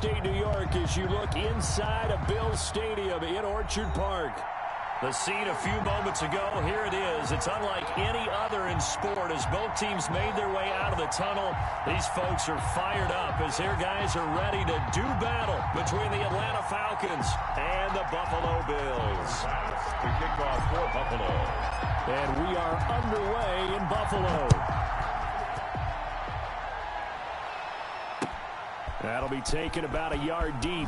upstate New York as you look inside of Bills Stadium in Orchard Park. The scene a few moments ago, here it is. It's unlike any other in sport as both teams made their way out of the tunnel. These folks are fired up as their guys are ready to do battle between the Atlanta Falcons and the Buffalo Bills. To kick off for Buffalo. And we are underway in Buffalo. That'll be taken about a yard deep.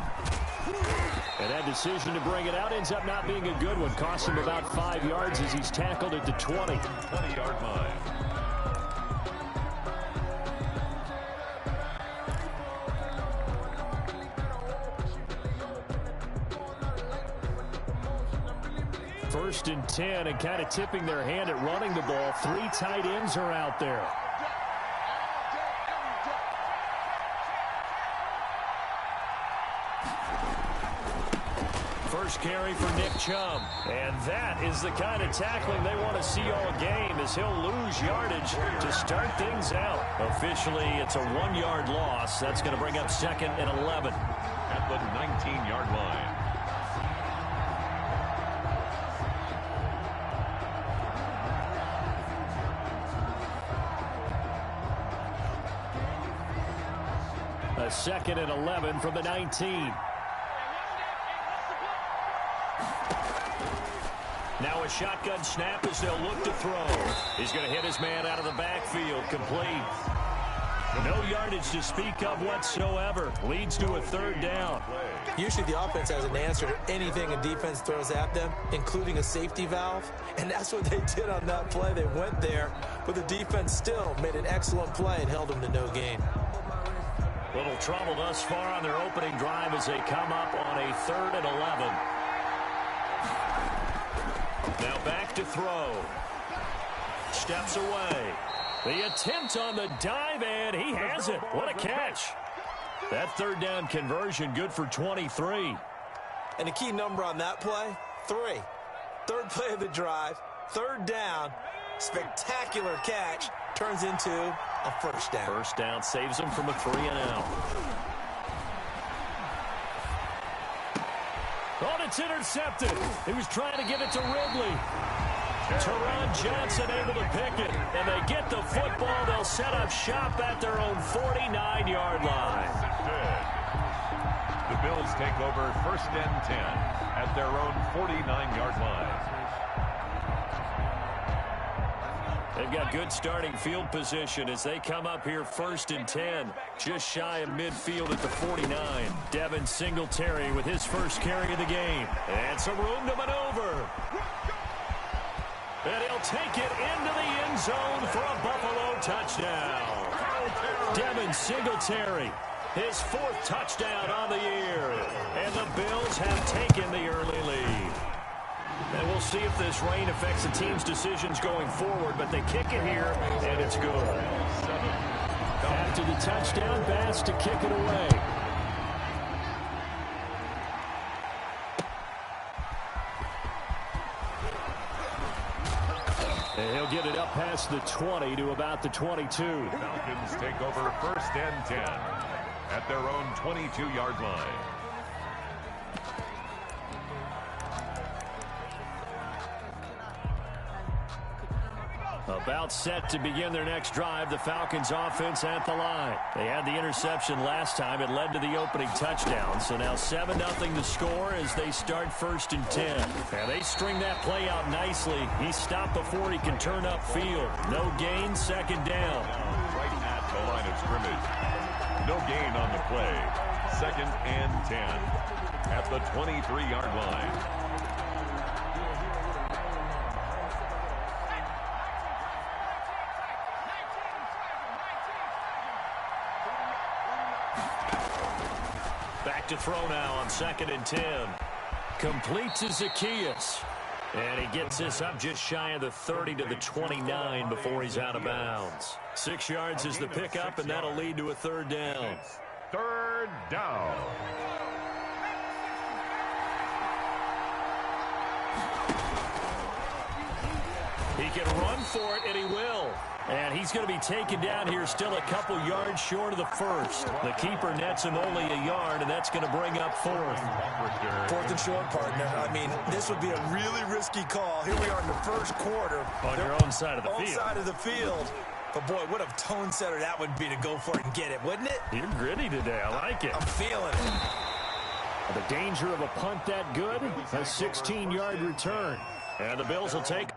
And that decision to bring it out ends up not being a good one. Cost him about 5 yards as he's tackled at the 20. 20-yard line. First and 10, and kind of tipping their hand at running the ball. 3 tight ends are out there. First carry for Nick Chubb. And that is the kind of tackling they want to see all game as he'll lose yardage to start things out. Officially, it's a 1-yard loss. That's going to bring up 2nd and 11. At the 19-yard line. A 2nd and 11 from the 19. Now a shotgun snap as they'll look to throw. He's going to hit his man out of the backfield. Complete. No yardage to speak of whatsoever. Leads to a 3rd down. Usually the offense has an answer to anything a defense throws at them, including a safety valve. And that's what they did on that play. They went there, but the defense still made an excellent play and held them to no gain. Little trouble thus far on their opening drive as they come up on a 3rd and 11. Now back to throw. Steps away. The attempt on the dive, and he has it. What a catch. That 3rd down conversion good for 23. And the key number on that play, 3. 3rd play of the drive, 3rd down, spectacular catch, turns into a 1st down. 1st down saves him from a 3-and-out. Oh, it's intercepted. He was trying to give it to Ridley. Teron Johnson able to pick it. And they get the football. They'll set up shop at their own 49-yard line. The Bills take over 1st and 10 at their own 49-yard line. They've got good starting field position as they come up here 1st and 10. Just shy of midfield at the 49. Devin Singletary with his first carry of the game. And some room to maneuver. And he'll take it into the end zone for a Buffalo touchdown. Devin Singletary, his 4th touchdown on the year. And the Bills have taken the early lead. And we'll see if this rain affects the team's decisions going forward, but they kick it here, and it's good. After the touchdown pass to kick it away. And he'll get it up past the 20 to about the 22. Falcons take over 1st and 10 at their own 22-yard line. About set to begin their next drive, the Falcons offense at the line. They had the interception last time. It led to the opening touchdown. So now 7-0 to score as they start 1st and 10. And they string that play out nicely. He stopped before he can turn upfield. No gain, 2nd down. Right at the line of scrimmage. No gain on the play. 2nd and 10 at the 23-yard line. Back to throw now on 2nd and 10. Complete to Zacchaeus. And he gets this up just shy of the 30 to the 29 before he's out of bounds. 6 yards is the pickup, and that'll lead to a 3rd down. 3rd down. He can run for it, and he will. And he's going to be taken down here still a couple yards short of the first. The keeper nets him only a yard, and that's going to bring up fourth. Fourth and short, partner. I mean, this would be a really risky call. Here we are in the first quarter. On your own side of the field. Side of the field. But, boy, what a tone setter that would be to go for it and get it, wouldn't it? You're gritty today. I like it. I'm feeling it. The danger of a punt that good, a 16-yard return. And the Bills will take.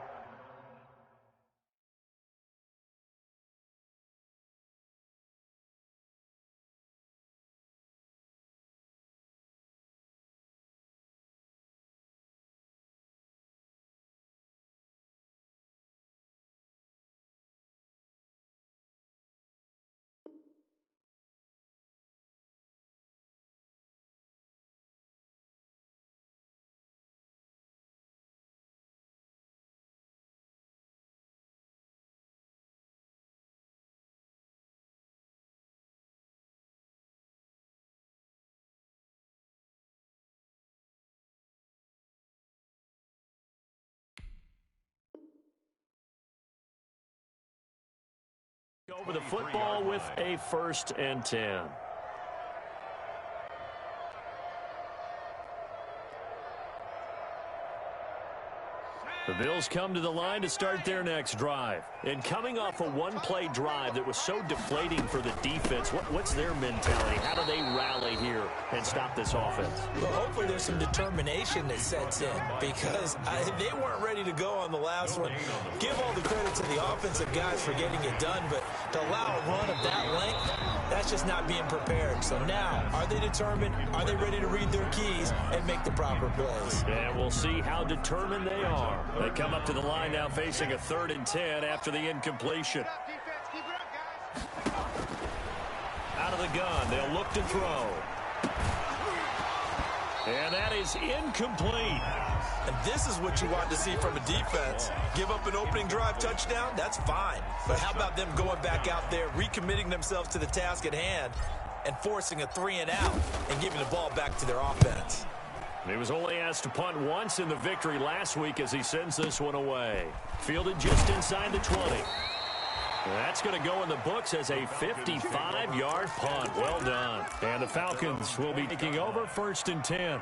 Over the football with a 1st and 10. The Bills come to the line to start their next drive. And coming off a one-play drive that was so deflating for the defense, what's their mentality? How do they rally here and stop this offense? Well, hopefully there's some determination that sets in because they weren't ready to go on the last one. Give all the credit to the offensive guys for getting it done, but to allow a run of that length, that's just not being prepared. So now, are they determined? Are they ready to read their keys and make the proper plays? And we'll see how determined they are. They come up to the line now facing a 3rd and 10 after the incompletion. Out of the gun, they'll look to throw. And that is incomplete. And this is what you want to see from a defense. Give up an opening drive touchdown, that's fine. But how about them going back out there, recommitting themselves to the task at hand, and forcing a 3-and-out and giving the ball back to their offense? He was only asked to punt once in the victory last week as he sends this one away. Fielded just inside the 20. That's going to go in the books as a 55-yard punt. Well done. And the Falcons will be taking over 1st and 10.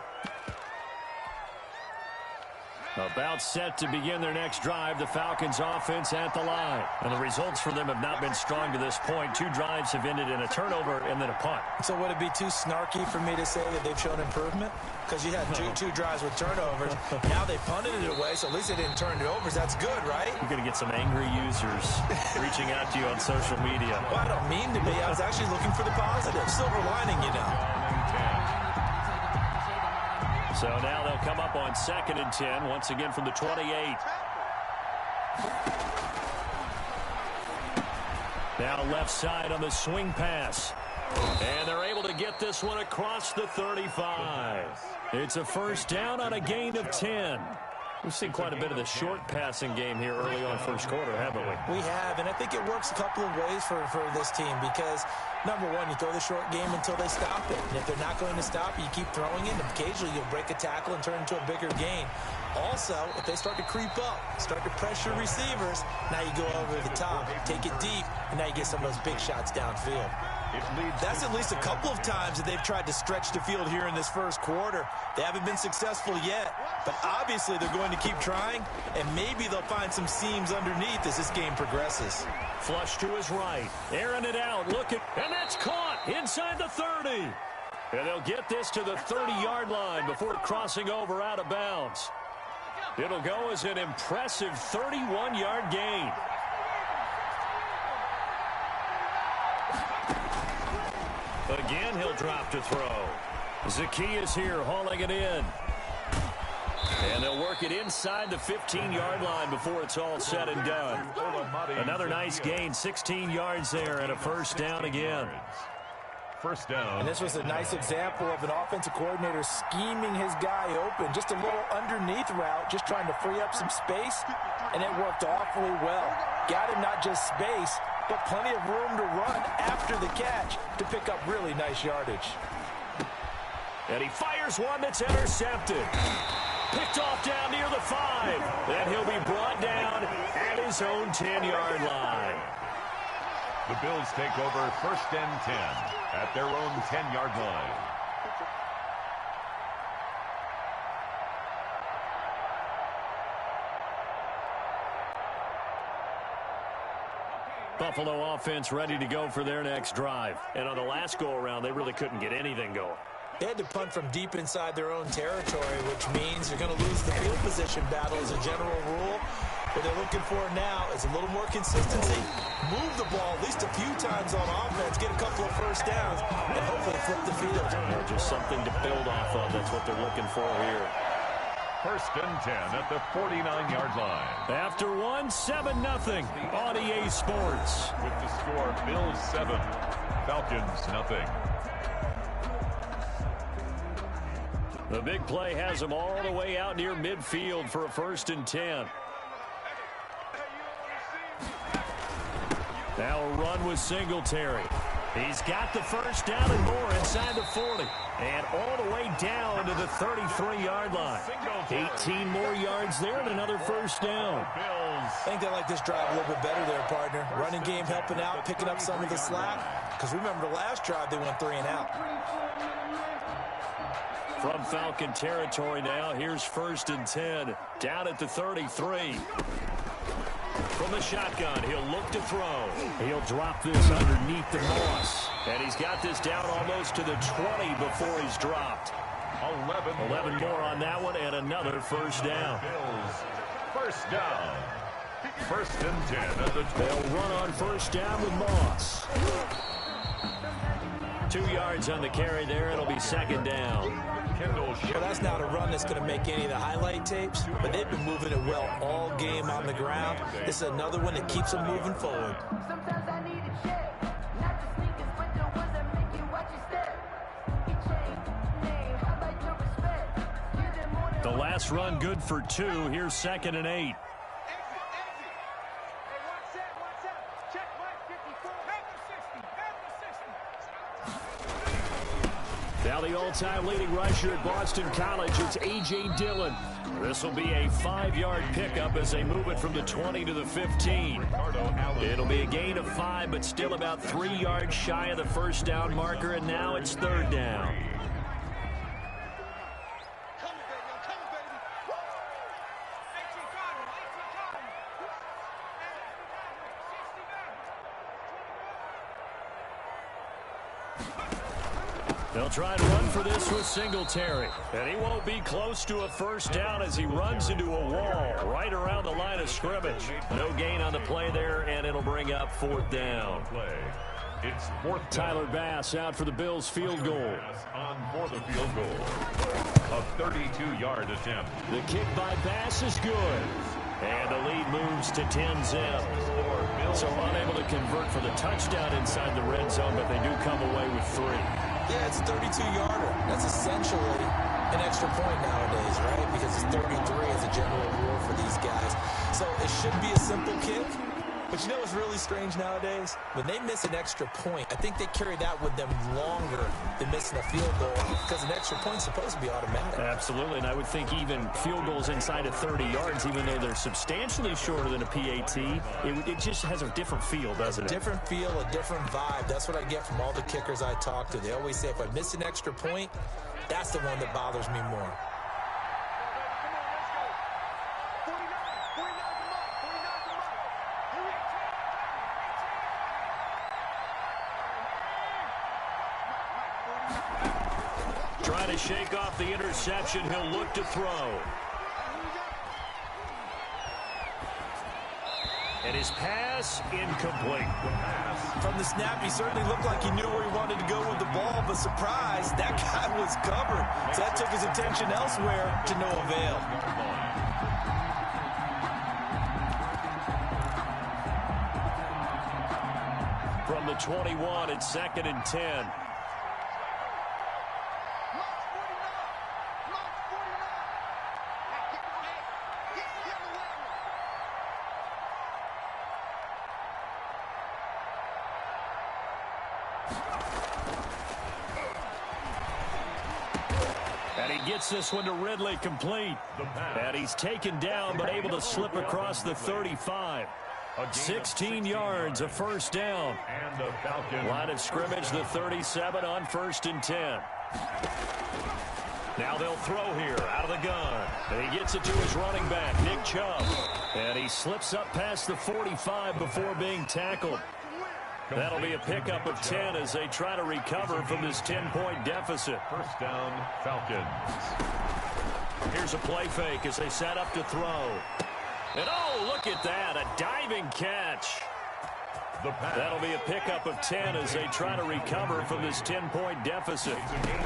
About set to begin their next drive, the Falcons offense at the line. And the results for them have not been strong to this point. 2 drives have ended in a turnover and then a punt. So would it be too snarky for me to say that they've shown improvement? Because you had two drives with turnovers. Now they punted it away, so at least they didn't turn it over. That's good, right? You're going to get some angry users reaching out to you on social media. Well, I don't mean to be. I was actually looking for the positive. Silver lining, you know. So now they'll come up on 2nd and 10, once again from the 28. Now left side on the swing pass. And they're able to get this one across the 35. It's a 1st down on a gain of 10. We've seen quite a bit of the short passing game here early on 1st quarter, haven't we? We have, and I think it works a couple of ways for this team because, number one, you throw the short game until they stop it. And if they're not going to stop it, you keep throwing it, and occasionally you'll break a tackle and turn it into a bigger gain. Also, if they start to creep up, start to pressure receivers, now you go over the top, take it deep, and now you get some of those big shots downfield. That's at least a couple of times that they've tried to stretch the field here in this 1st quarter. They haven't been successful yet, but obviously they're going to keep trying, and maybe they'll find some seams underneath as this game progresses. Flush to his right, airing it out, and that's caught inside the 30. And they'll get this to the 30-yard line before crossing over out of bounds. It'll go as an impressive 31-yard gain. Again, he'll drop to throw. Zacchaeus here hauling it in. And they'll work it inside the 15-yard line before it's all said and done. Another nice gain, 16 yards there, and a 1st down again. 1st down. And this was a nice example of an offensive coordinator scheming his guy open. Just a little underneath route, just trying to free up some space, and it worked awfully well. Got him not just space, but plenty of room to run after the catch to pick up really nice yardage. And he fires one that's intercepted. Picked off down near the 5. And he'll be brought down at his own 10-yard line. The Bills take over 1st and 10 at their own 10-yard line. Buffalo offense ready to go for their next drive. And on the last go-around, they really couldn't get anything going. They had to punt from deep inside their own territory, which means you're going to lose the field position battle as a general rule. What they're looking for now is a little more consistency. Move the ball at least a few times on offense, get a couple of first downs, and hopefully flip the field. Just something to build off of. That's what they're looking for here. 1st and 10 at the 49-yard line. After 1, 7-0 on EA Sports. With the score, Bills 7, Falcons 0. The big play has them all the way out near midfield for a 1st and 10. Now a run with Singletary. He's got the first down and more inside the 40. And all the way down to the 33-yard line. 18 more yards there and another first down. I think they like this drive a little bit better there, partner. Running game helping out, picking up some of the slack. Because remember the last drive, they went 3 and out. From Falcon territory now, here's 1st and 10. Down at the 33. From the shotgun, he'll look to throw. He'll drop this underneath the Moss. And he's got this down almost to the 20 before he's dropped. 11 more on that one and another first down. First down. 1st and 10 at the 12. They'll run on first down with Moss. 2 yards on the carry there. It'll be 2nd down. Well, that's not a run that's going to make any of the highlight tapes, but they've been moving it well all game on the ground. This is another one that keeps them moving forward. Sometimes I need a check, not the sneakers, but the ones that make you watch your step. Your chain, name, how about your respect? You did more than The last run good for 2. Here's 2nd and 8. Now the all-time leading rusher at Boston College, it's A.J. Dillon. This will be a 5-yard pickup as they move it from the 20 to the 15. It'll be a gain of 5, but still about 3 yards shy of the first down marker, and now it's 3rd down. They'll try and run for this with Singletary. And he won't be close to a first down as he runs into a wall right around the line of scrimmage. No gain on the play there, and it'll bring up 4th down. It's 4th down. Tyler Bass out for the Bills field goal. On for the field goal. A 32-yard attempt. The kick by Bass is good. And the lead moves to 10-zip. So unable to convert for the touchdown inside the red zone, but they do come away with 3. Yeah, it's a 32-yarder. That's essentially an extra point nowadays, right? Because it's 33 as a general rule for these guys. So it should be a simple kick. But you know what's really strange nowadays? When they miss an extra point, I think they carry that with them longer than missing a field goal because an extra point's supposed to be automatic. Absolutely, and I would think even field goals inside of 30 yards, even though they're substantially shorter than a PAT, it just has a different feel, doesn't it? Different feel, a different vibe. That's what I get from all the kickers I talk to. They always say if I miss an extra point, that's the one that bothers me more. Trying to shake off the interception. He'll look to throw. And his pass incomplete. From the snap, he certainly looked like he knew where he wanted to go with the ball, but surprise, that guy was covered. So that took his attention elsewhere to no avail. From the 21, it's 2nd and 10. And he gets this one to Ridley complete. And he's taken down but able to slip across the 35. 16 yards, a first down. And the Falcons. Line of scrimmage, the 37 on 1st and 10. Now they'll throw here out of the gun. And he gets it to his running back, Nick Chubb. And he slips up past the 45 before being tackled. That'll be a pickup of 10 as they try to recover from this 10-point deficit. First down, Falcons. Here's a play fake as they set up to throw. And oh, look at that, a diving catch. That'll be a pickup of 10 as they try to recover from this 10-point deficit.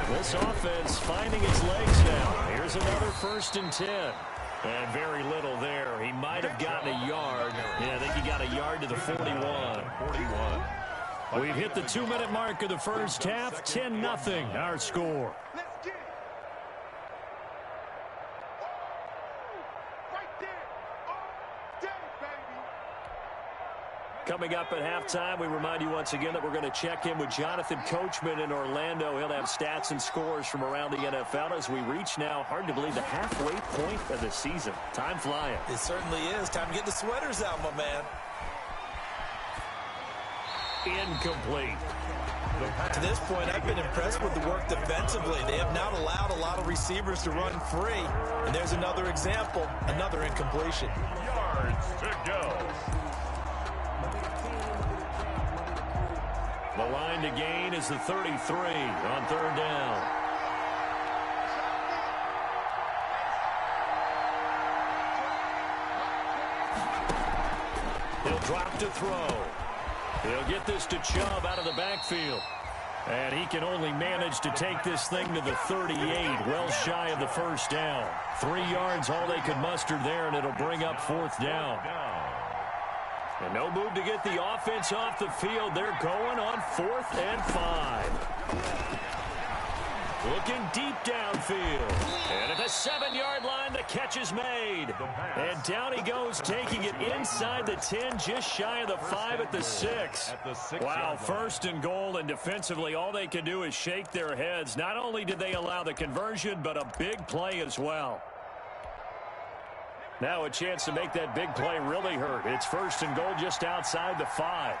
This offense finding its legs now. Here's another 1st and 10. And very little there. He might have gotten a yard. Yeah, I think he got a yard to the 41. We've hit the 2-minute mark of the first half. 10-0 our score. Coming up at halftime, we remind you once again that we're going to check in with Jonathan Coachman in Orlando. He'll have stats and scores from around the NFL as we reach now, hard to believe, the halfway point of the season. Time flying. It certainly is. Time to get the sweaters out, my man. Incomplete. To this point, I've been impressed with the work defensively. They have not allowed a lot of receivers to run free. And there's another example, another incompletion. Yards to go. The line to gain is the 33 on 3rd down. He'll drop to throw. He'll get this to Chubb out of the backfield. And he can only manage to take this thing to the 38, well shy of the first down. 3 yards, all they could muster there, and it'll bring up 4th down. And no move to get the offense off the field. They're going on 4th and 5. Looking deep downfield. And at the 7-yard line, the catch is made. And down he goes, taking it inside the 10, just shy of the 5 at the 6. Wow, 1st and goal, and defensively, all they can do is shake their heads. Not only did they allow the conversion, but a big play as well. Now a chance to make that big play really hurt. It's 1st and goal just outside the 5.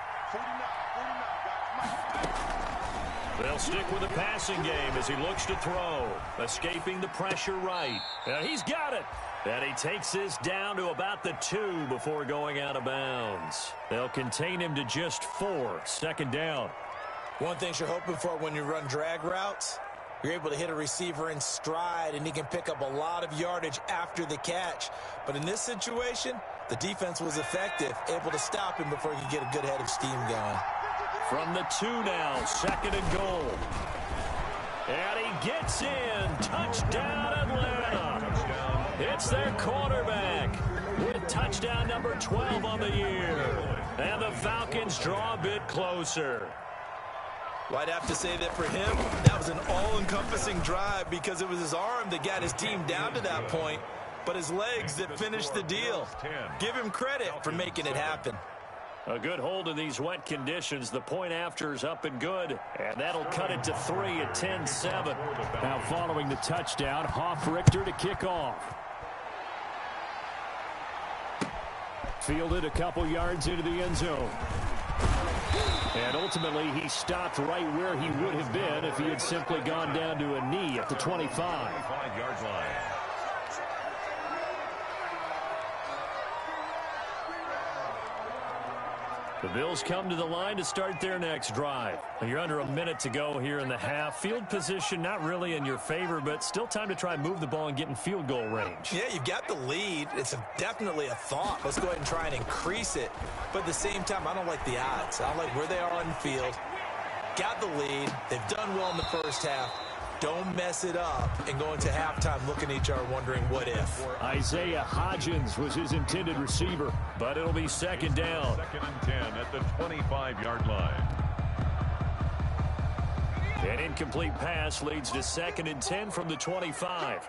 They'll stick with the passing game as he looks to throw. Escaping the pressure right. He's got it. And he takes this down to about the 2 before going out of bounds. They'll contain him to just 4. 2nd down. One thing you're hoping for when you run drag routes, you're able to hit a receiver in stride, and he can pick up a lot of yardage after the catch. But in this situation, the defense was effective, able to stop him before he could get a good head of steam going. From the 2 now, 2nd and goal. And he gets in. Touchdown, Atlanta. It's their quarterback with touchdown number 12 on the year. And the Falcons draw a bit closer. Well, I'd have to say that for him, that was an all-encompassing drive because it was his arm that got his team down to that point, but his legs that finished the deal. Give him credit for making it happen. A good hold in these wet conditions. The point after is up and good, and that'll cut it to 3 at 10-7. Now following the touchdown, Hoff-Richter to kick off. Fielded a couple yards into the end zone. And ultimately, he stopped right where he would have been if he had simply gone down to a knee at the 25. 5-yard line. The Bills come to the line to start their next drive. You're under a minute to go here in the half. Field position not really in your favor, but still time to try and move the ball and get in field goal range. Yeah, you've got the lead. It's definitely a thought. Let's go ahead and try and increase it. But at the same time, I don't like the odds. I don't like where they are on the field. Got the lead. They've done well in the first half. Don't mess it up and go into halftime looking at each other wondering what if. Isaiah Hodgins was his intended receiver, but it'll be 2nd down. 2nd and 10 at the 25-yard line. An incomplete pass leads to 2nd and 10 from the 25.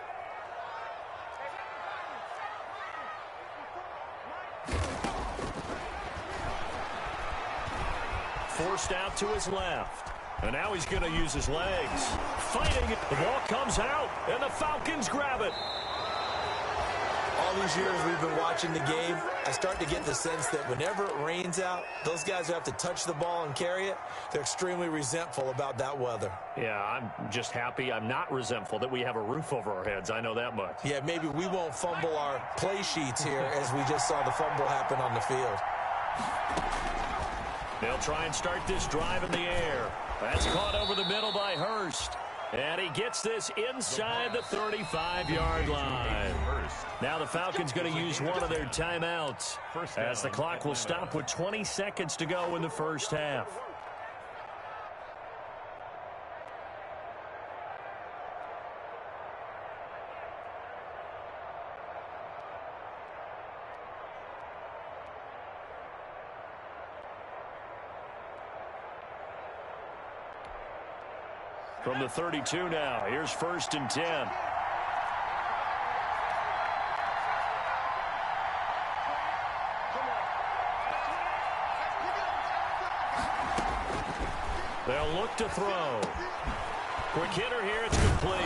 Forced out to his left. And now he's going to use his legs. Fighting it. The ball comes out, and the Falcons grab it. All these years we've been watching the game, I start to get the sense that whenever it rains out, those guys who have to touch the ball and carry it, they're extremely resentful about that weather. Yeah, I'm just happy I'm not resentful that we have a roof over our heads. I know that much. Yeah, maybe we won't fumble our play sheets here as we just saw the fumble happen on the field. They'll try and start this drive in the air. That's caught over the middle by Hurst. And he gets this inside the 35-yard line. Now the Falcons going to use one of their timeouts as the clock will stop with 20 seconds to go in the first half. From the 32 now, here's 1st and 10. They'll look to throw. Quick hitter here, it's complete.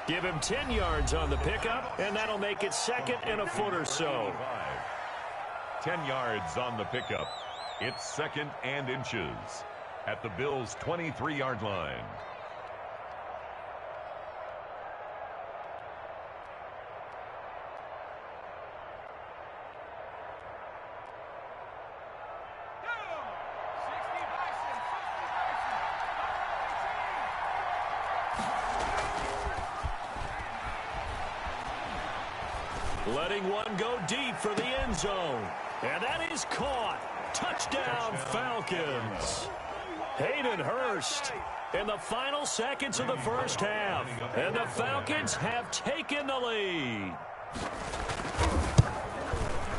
Give him 10 yards on the pickup, and that'll make it 2nd and a foot or so. 10 yards on the pickup. It's 2nd and inches at the Bills' 23-yard line. Letting one go deep for the end zone. And that is caught. Touchdown, Falcons. Hayden Hurst in the final seconds of the first half. And the Falcons have taken the lead.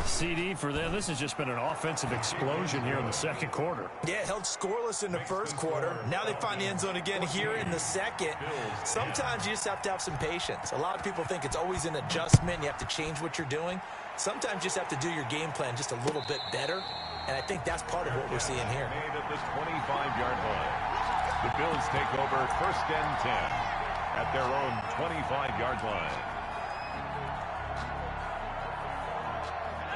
CD for them. This has just been an offensive explosion here in the second quarter. Yeah, held scoreless in the first quarter. Now they find the end zone again here in the second. Sometimes you just have to have some patience. A lot of people think it's always an adjustment. You have to change what you're doing. Sometimes you just have to do your game plan just a little bit better. And I think that's part of what we're seeing here. Made at the 25-yard line. The Bills take over 1st and 10 at their own 25-yard line.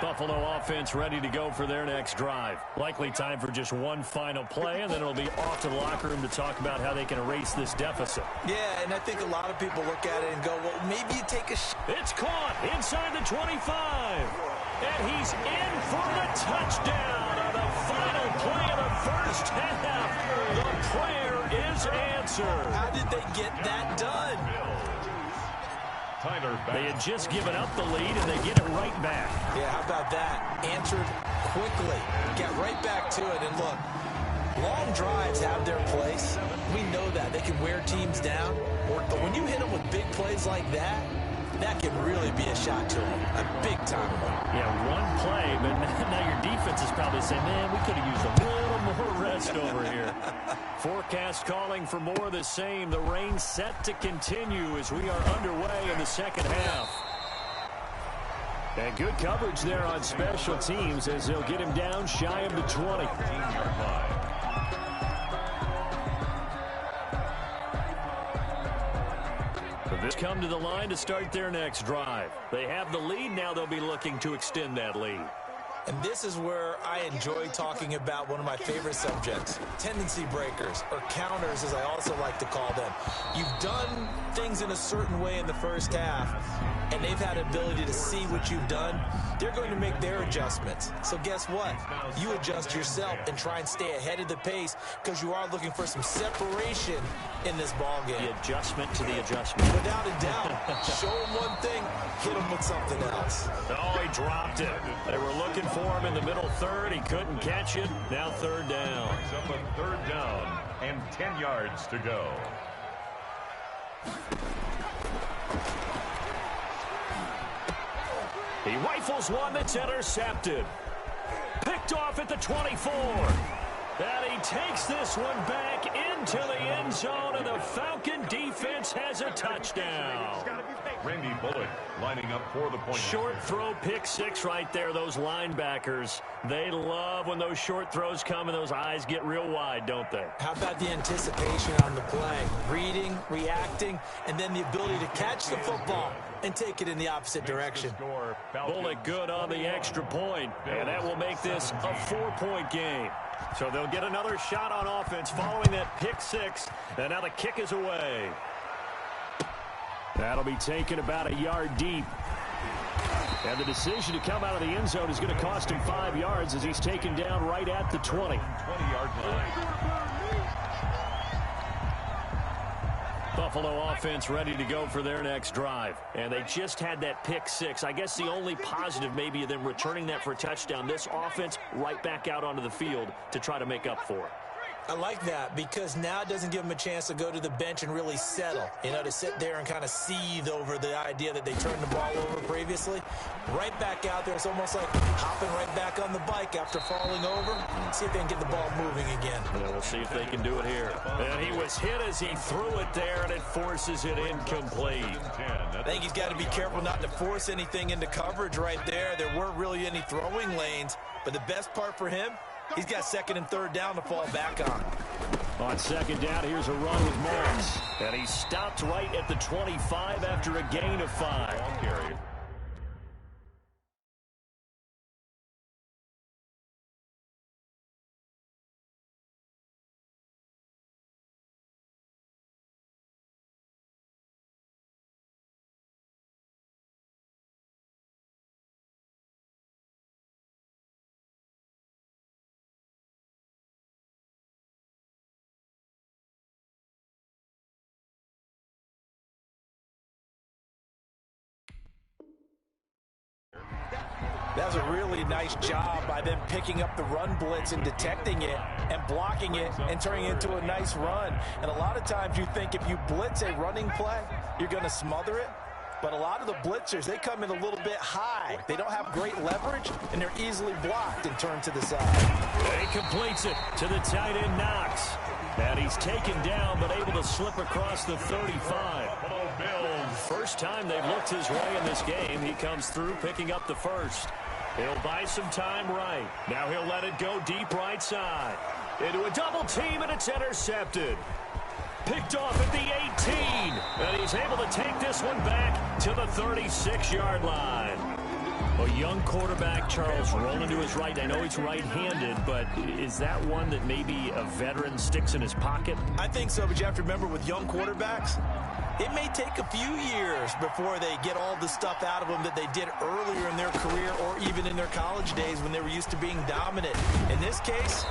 Buffalo offense ready to go for their next drive. Likely time for just one final play, and then it'll be off to the locker room to talk about how they can erase this deficit. Yeah, and I think a lot of people look at it and go, well, maybe you take a shot. It's caught inside the 25. And he's in for the touchdown on the final play of the first half. The prayer is answered. How did they get that done? They had just given up the lead, and they get it right back. Yeah, how about that? Answered quickly. Got right back to it. And look, long drives have their place. We know that. They can wear teams down. But when you hit them with big plays like that, that can really be a shot to them. A big-time one. Yeah, one play, but now your defense is probably saying, man, we could have used a little more rest over here. Forecast calling for more of the same. The rain set to continue as we are underway in the second half. And good coverage there on special teams as they'll get him down shy of the 20. This come to the line to start their next drive. They have the lead. Now they'll be looking to extend that lead. And this is where I enjoy talking about one of my favorite subjects, tendency breakers, or counters as I also like to call them. You've done things in a certain way in the first half, and they've had ability to see what you've done. They're going to make their adjustments. So guess what? You adjust yourself and try and stay ahead of the pace because you are looking for some separation in this ball game. The adjustment to the adjustment. Without a doubt. Show them one thing, hit them with something else. Oh, he dropped it. They were looking for him in the middle third. He couldn't catch it. Now 3rd down. Up a 3rd down and 10 yards to go. He rifles one that's intercepted. Picked off at the 24. And he takes this one back into the end zone, and the Falcon defense has a touchdown. Randy Bullock lining up for the point. Short throw, pick six right there. Those linebackers, they love when those short throws come and those eyes get real wide, don't they? How about the anticipation on the play? Reading, reacting, and then the ability to catch the football and take it in the opposite direction. Bullock good on the extra point, and that will make this a 4-point game. So they'll get another shot on offense following that pick six, and now the kick is away. That'll be taken about a yard deep. And the decision to come out of the end zone is going to cost him 5 yards as he's taken down right at the 20. 20-yard line. Buffalo offense ready to go for their next drive. And they just had that pick six. I guess the only positive maybe of them returning that for a touchdown. This offense right back out onto the field to try to make up for it. I like that because now it doesn't give them a chance to go to the bench and really settle, to sit there and kind of seethe over the idea that they turned the ball over previously. Right back out there, it's almost like hopping right back on the bike after falling over. See if they can get the ball moving again. Yeah, we'll see if they can do it here. And he was hit as he threw it there, and it forces it incomplete. I think he's got to be careful not to force anything into coverage right there. There weren't really any throwing lanes, but the best part for him, he's got second and third down to fall back on. On second down, here's a run with Morris. And he stopped right at the 25 after a gain of 5. That was a really nice job by them picking up the run blitz and detecting it and blocking it and turning it into a nice run. And a lot of times you think if you blitz a running play, you're going to smother it. But a lot of the blitzers, they come in a little bit high. They don't have great leverage, and they're easily blocked and turned to the side. He completes it to the tight end, Knox. And he's taken down, but able to slip across the 35. First time they've looked his way in this game. He comes through picking up the first. He'll buy some time right. Now he'll let it go deep right side. Into a double team, and it's intercepted. Picked off at the 18. And he's able to take this one back to the 36-yard line. A young quarterback, Charles, rolling to his right. I know he's right-handed, but is that one that maybe a veteran sticks in his pocket? I think so, but you have to remember with young quarterbacks, it may take a few years before they get all the stuff out of them that they did earlier in their career or even in their college days when they were used to being dominant. In this case,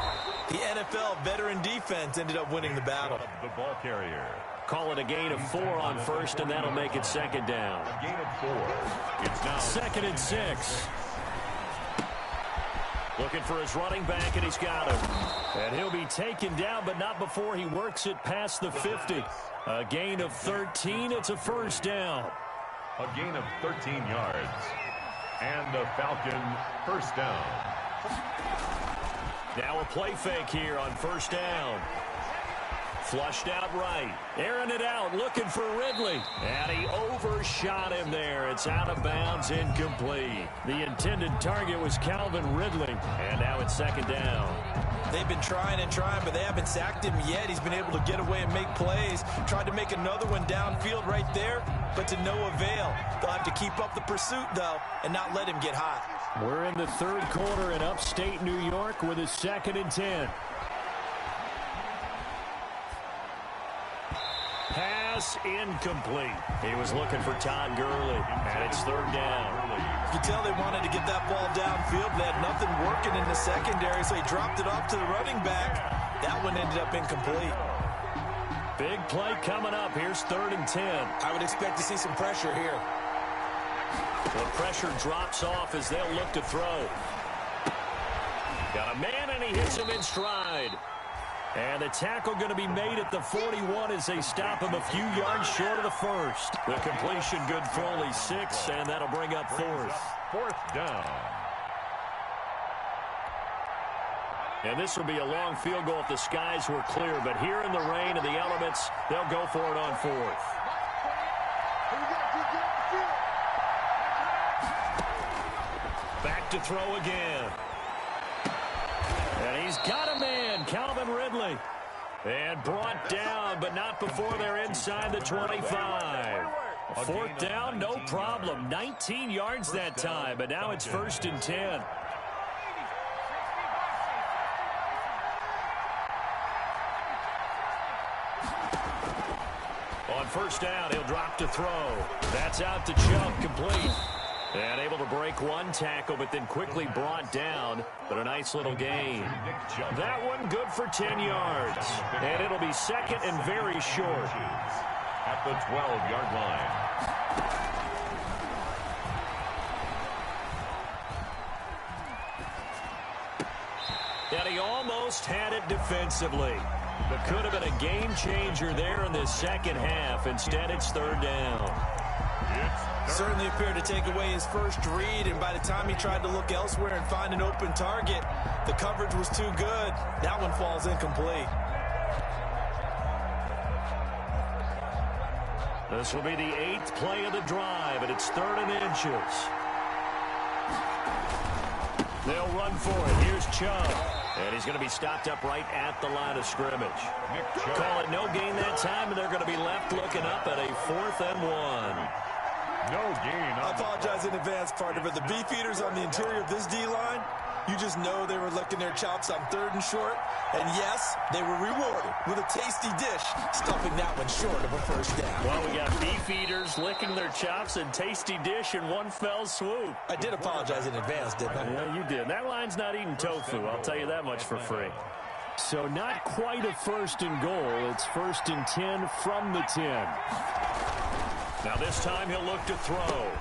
the NFL veteran defense ended up winning the battle. The ball carrier. Call it a gain of 4 on first, and that'll make it second down. A gain of 4. It's now 2nd and 6. Looking for his running back, and he's got him. And he'll be taken down, but not before he works it past the 50. A gain of 13. It's a first down. a gain of 13 yards. And the Falcon first down. Now a play fake here on first down. Flushed out right. Airing it out, looking for Ridley. And he overshot him there. It's out of bounds, incomplete. The intended target was Calvin Ridley. And now it's second down. They've been trying and trying, but they haven't sacked him yet. He's been able to get away and make plays. Tried to make another one downfield right there, but to no avail. They'll have to keep up the pursuit, though, and not let him get hot. We're in the third quarter in upstate New York with a 2nd and 10. Pass incomplete. He was looking for Todd Gurley, and it's third down. You can tell they wanted to get that ball downfield. They had nothing working in the secondary, so he dropped it off to the running back. That one ended up incomplete. Big play coming up. Here's 3rd and 10. I would expect to see some pressure here. The pressure drops off as they'll look to throw. Got a man, and he hits him in stride. And the tackle going to be made at the 41 as they stop him a few yards short of the first. The completion good for only 6, and that'll bring up 4th. 4th down. And this will be a long field goal if the skies were clear. But here in the rain and the elements, they'll go for it on fourth. Back to throw again. And he's got a man, Calvin Ridley. And brought down, but not before they're inside the 25. Fourth down, no problem. 19 yards that time, but now it's 1st and 10. On first down, he'll drop to throw. That's out to Chubb, complete. And able to break one tackle, but then quickly brought down. But a nice little gain. That one good for 10 yards. And it'll be second and very short. At the 12-yard line. And he almost had it defensively. But could have been a game changer there in this second half. Instead, it's 3rd down. Certainly appeared to take away his first read, and by the time he tried to look elsewhere and find an open target, the coverage was too good. That one falls incomplete. This will be the 8th play of the drive, and it's 3rd and inches. They'll run for it. Here's Chubb. And he's going to be stopped up right at the line of scrimmage. Call it no gain that time, and they're going to be left looking up at a 4th and 1. No gain. I apologize in advance, partner, but the beefeaters on the interior of this D-line, you just know they were licking their chops on 3rd and short. And yes, they were rewarded with a tasty dish, stuffing that one short of a 1st down. Well, we got beefeaters licking their chops and tasty dish in one fell swoop. I did apologize in advance, didn't I? Yeah, you did. That line's not eating tofu, I'll tell you that much for free. So not quite a 1st and goal. It's 1st and 10 from the 10. Now this time he'll look to throw.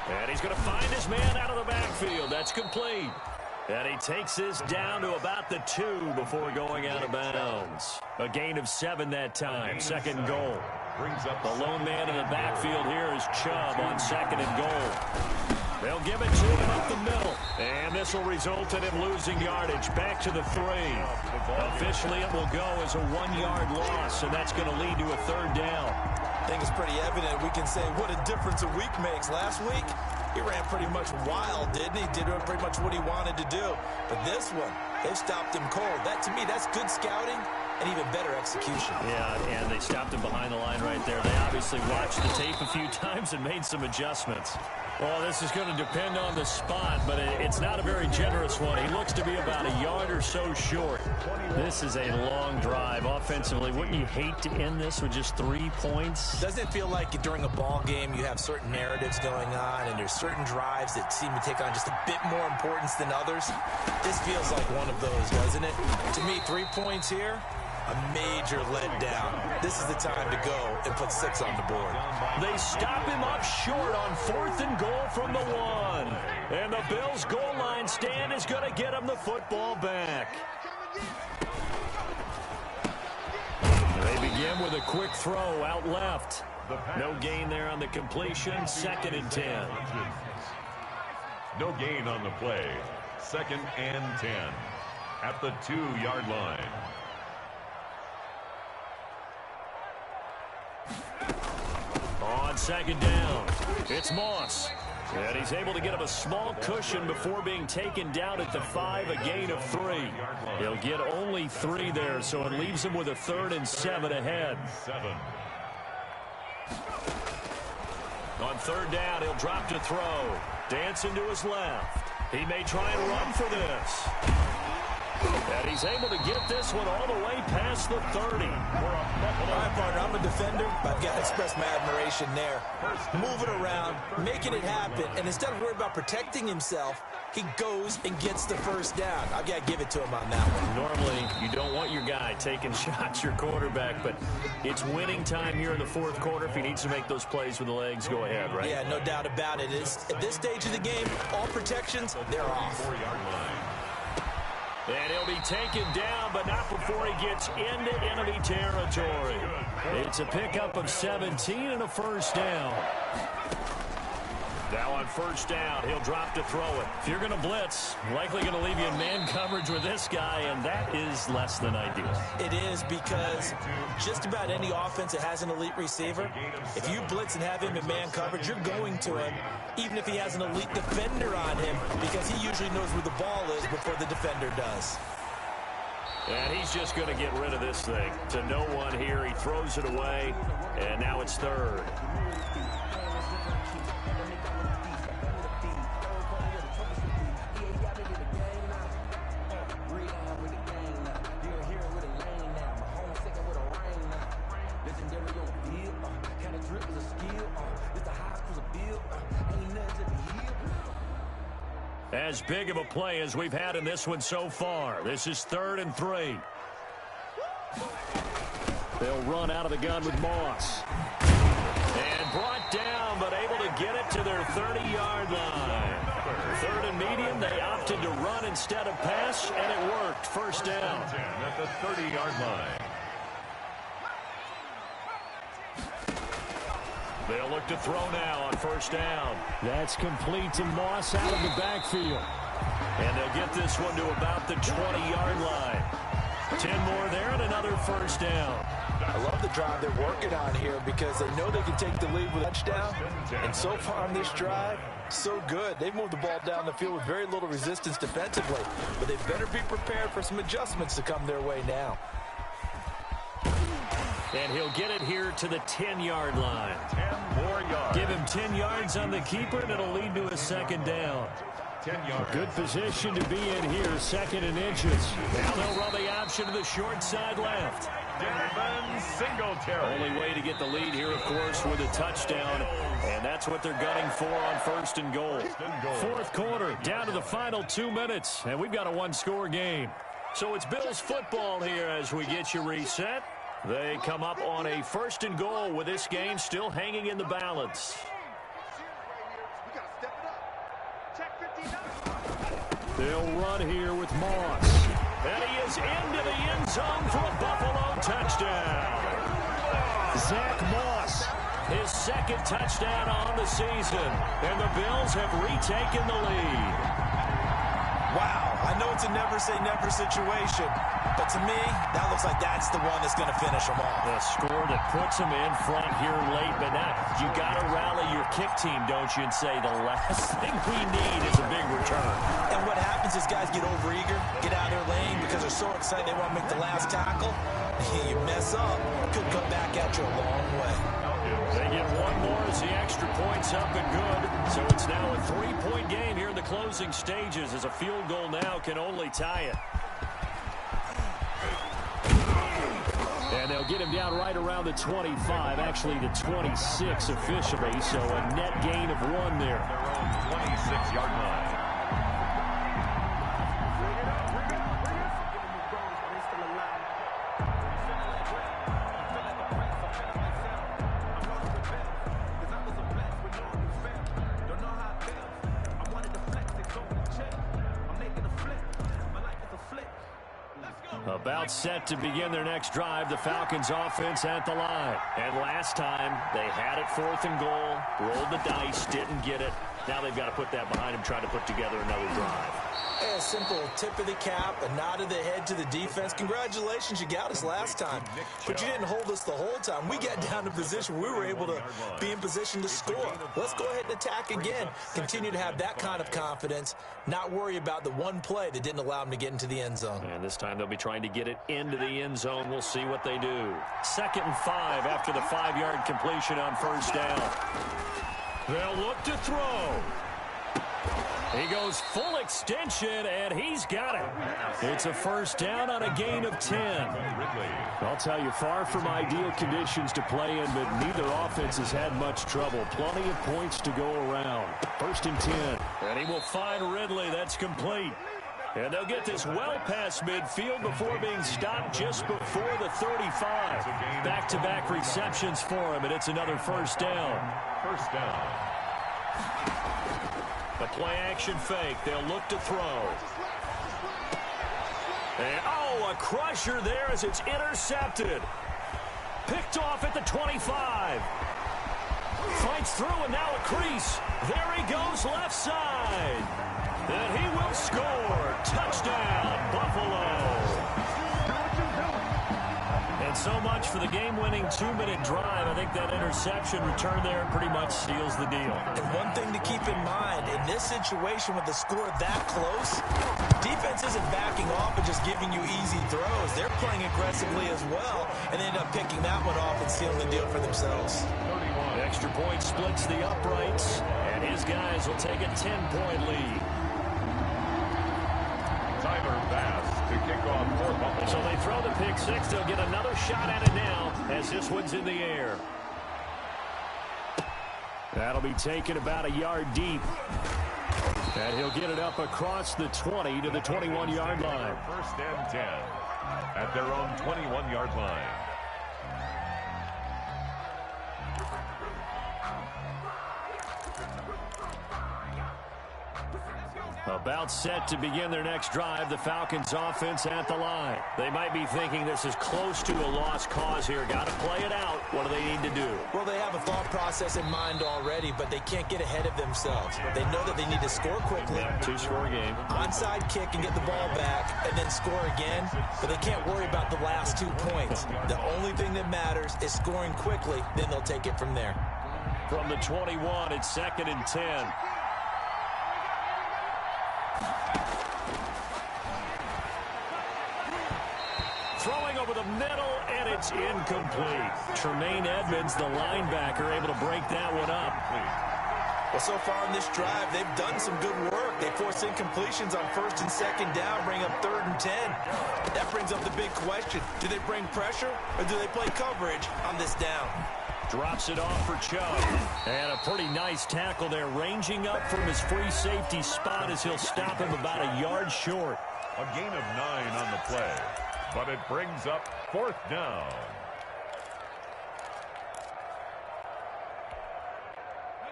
And he's going to find his man out of the backfield. That's complete. And he takes this down to about the 2 before going out of bounds. A gain of 7 that time. 2nd goal. The lone man in the backfield here is Chubb on 2nd and goal. They'll give it to him up the middle. And this will result in him losing yardage. Back to the 3. Officially, it will go as a 1-yard loss, and that's going to lead to a 3rd down. I think it's pretty evident. We can say what a difference a week makes. Last week, he ran pretty much wild, didn't he? Did pretty much what he wanted to do. But this one, they stopped him cold. That, to me, that's good scouting and even better execution. Yeah, and they stopped him behind the line right there. They obviously watched the tape a few times and made some adjustments. Well, this is going to depend on the spot, but it's not a very generous one. He looks to be about a yard or so short. This is a long drive offensively. Wouldn't you hate to end this with just 3 points? Doesn't it feel like during a ball game you have certain narratives going on and there's certain drives that seem to take on just a bit more importance than others? This feels like one of those, doesn't it? To me, 3 points here, a major letdown. This is the time to go and put 6 on the board. They stop him up short on 4th and goal from the 1. And the Bills' goal line stand is going to get him the football back. They begin with a quick throw out left. No gain there on the completion. 2nd and 10. No gain on the play. 2nd and 10. At the 2-yard line. On 2nd down, it's Moss. And he's able to get him a small cushion before being taken down at the 5, a gain of 3. He'll get only 3 there, so it leaves him with a 3rd and 7 ahead. On 3rd down, he'll drop to throw. Dancing to his left. He may try and run for this. And he's able to get this one all the way past the 30. All right, partner, I'm a defender. I've got to express my admiration there. Moving around, making it happen, and instead of worrying about protecting himself, he goes and gets the 1st down. I've got to give it to him on that one. Normally, you don't want your guy taking shots, your quarterback, but it's winning time here in the 4th quarter. If he needs to make those plays with the legs, go ahead, right? Yeah, no doubt about it. At this stage of the game, all protections, they're off. And he'll be taken down, but not before he gets into enemy territory. It's a pickup of 17 and a 1st down. Now on first down, he'll drop to throw it. If you're going to blitz, likely going to leave you in man coverage with this guy, and that is less than ideal. It is, because just about any offense that has an elite receiver, if you blitz and have him in man coverage, you're going to him, even if he has an elite defender on him, because he usually knows where the ball is before the defender does. And he's just going to get rid of this thing. To no one here. He throws it away, and now it's third. As big of a play as we've had in this one so far. This is 3rd and 3. They'll run out of the gun with Moss. And brought down, but able to get it to their 30-yard line. 3rd and medium, they opted to run instead of pass, and it worked. First down. At the 30-yard line. They'll look to throw now on first down. That's complete to Moss out of the backfield. And they'll get this one to about the 20-yard line. 10 more there and another first down. I love the drive they're working on here because they know they can take the lead with a touchdown. And so far on this drive, so good. They've moved the ball down the field with very little resistance defensively. But they better be prepared for some adjustments to come their way now. And he'll get it here to the 10-yard line. 10 more yards. Give him 10 yards on the keeper, and it'll lead to a second down. 10 yards. Good position to be in here, 2nd and inches. Now they'll run the option to the short side left. Devin Singletary. Only way to get the lead here, of course, with a touchdown. And that's what they're gunning for on 1st and goal. 4th quarter, down to the final 2 minutes. And we've got a one-score game. So it's Bills football here as we get you reset. They come up on a 1st and goal with this game still hanging in the balance. They'll run here with Moss. And he is into the end zone for a Buffalo touchdown. Zach Moss. His 2nd touchdown on the season. And the Bills have retaken the lead. Wow, I know it's a never-say-never situation, but to me, that looks like that's the one that's going to finish them off. The score that puts them in front here late, but now you got to rally your kick team, don't you, and say the last thing we need is a big return. And what happens is guys get overeager, get out of their lane because they're so excited they want to make the last tackle. You mess up, could come back at you a long way. They get one more as the extra point's up and good. So it's now a 3-point game here in the closing stages as a field goal now can only tie it. And they'll get him down right around the 25, actually the 26 officially. So a net gain of 1 there. Their own 26-yard line. About set to begin their next drive, the Falcons offense at the line. And last time, they had it 4th and goal, rolled the dice, didn't get it. Now they've got to put that behind them, try to put together another drive. A simple tip of the cap, a nod of the head to the defense. Congratulations, you got us last time. But you didn't hold us the whole time. We got down to position. We were able to be in position to score. Let's go ahead and attack again. Continue to have that kind of confidence. Not worry about the one play that didn't allow them to get into the end zone. And this time they'll be trying to get it into the end zone. We'll see what they do. 2nd and 5 after the 5-yard completion on first down. They'll look to throw. He goes full extension, and he's got it. It's a first down on a gain of 10. I'll tell you, far from ideal conditions to play in, but neither offense has had much trouble. Plenty of points to go around. 1st and 10. And he will find Ridley. That's complete. And they'll get this well past midfield before being stopped just before the 35. Back-to-back receptions for him, and it's another first down. First down. The play-action fake. They'll look to throw. And, a crusher there as it's intercepted. Picked off at the 25. Fights through and now a crease. There he goes left side. And he will score. Touchdown, Buffalo. And so much for the game-winning 2-minute drive. I think that interception return there pretty much seals the deal. And one thing to keep in mind, in this situation with the score that close, defense isn't backing off and just giving you easy throws. They're playing aggressively as well, and they end up picking that one off and sealing the deal for themselves. Extra point splits the uprights, and his guys will take a 10-point lead. Tyler Bass to kick off for Buffalo. So they throw the pick six. They'll get another shot at it now as this one's in the air. That'll be taken about a yard deep. And he'll get it up across the 20 to the 21-yard line. First and 10 at their own 21-yard line. About set to begin their next drive, the Falcons offense at the line. They might be thinking this is close to a lost cause here. Got to play it out. What do they need to do? Well, they have a thought process in mind already, but they can't get ahead of themselves. They know that they need to score quickly. Two-score game. Onside kick and get the ball back and then score again, but they can't worry about the last 2 points. The only thing that matters is scoring quickly, then they'll take it from there. From the 21, it's 2nd and 10. Throwing over the middle, and it's incomplete. Tremaine Edmonds, the linebacker, able to break that one up. Well, so far in this drive, they've done some good work. They force incompletions on 1st and 2nd down, bring up 3rd and 10. That brings up the big question. Do they bring pressure, or do they play coverage on this down? Drops it off for Chubb. And a pretty nice tackle there, ranging up from his free safety spot as he'll stop him about a yard short. A gain of 9 on the play, but it brings up 4th down.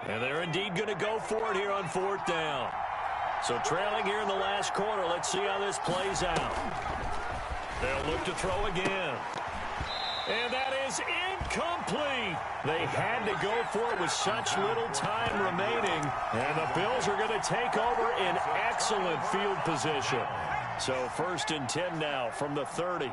And they're indeed going to go for it here on 4th down. So trailing here in the last quarter, let's see how this plays out. They'll look to throw again. And that is incomplete. They had to go for it with such little time remaining. And the Bills are going to take over in excellent field position. So 1st and 10 now from the 30.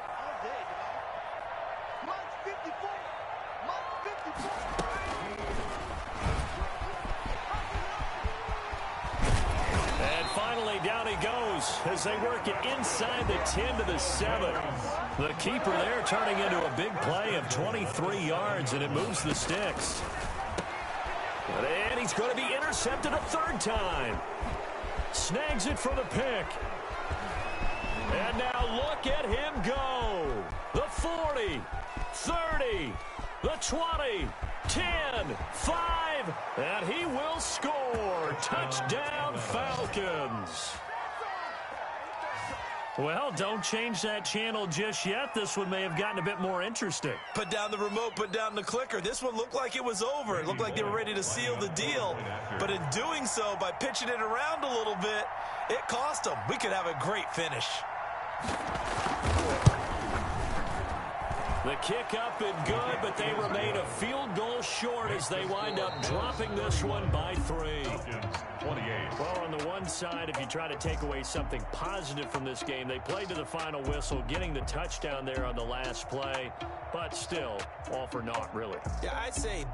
And finally down he goes as they work it inside the 10 to the 7. The keeper there turning into a big play of 23 yards, and it moves the sticks. And he's going to be intercepted a 3rd time. Snags it for the pick. And now look at him go. The 40, 30, the 20, 10, 5, and he will score. Touchdown, Falcons. Well, don't change that channel just yet. This one may have gotten a bit more interesting. Put down the remote, put down the clicker. This one looked like it was over. It looked like they were ready to seal the deal. But in doing so, by pitching it around a little bit, it cost them. We could have a great finish. The kick up and good, but they remain a field goal short as they wind up dropping this one by 3. 28. Well, on the one side, if you try to take away something positive from this game, they played to the final whistle, getting the touchdown there on the last play, but still, all for naught, really. Yeah, I'd say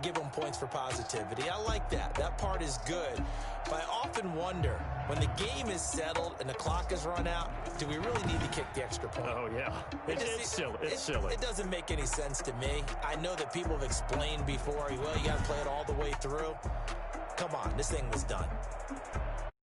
give them points for positivity. I like that. That part is good. But I often wonder, when the game is settled and the clock is run out, do we really need to kick the extra point? Oh, yeah. It's silly. It's silly. It doesn't make any sense to me. I know that people have explained before, well, you got to play it all the way through. Come on, this thing was done.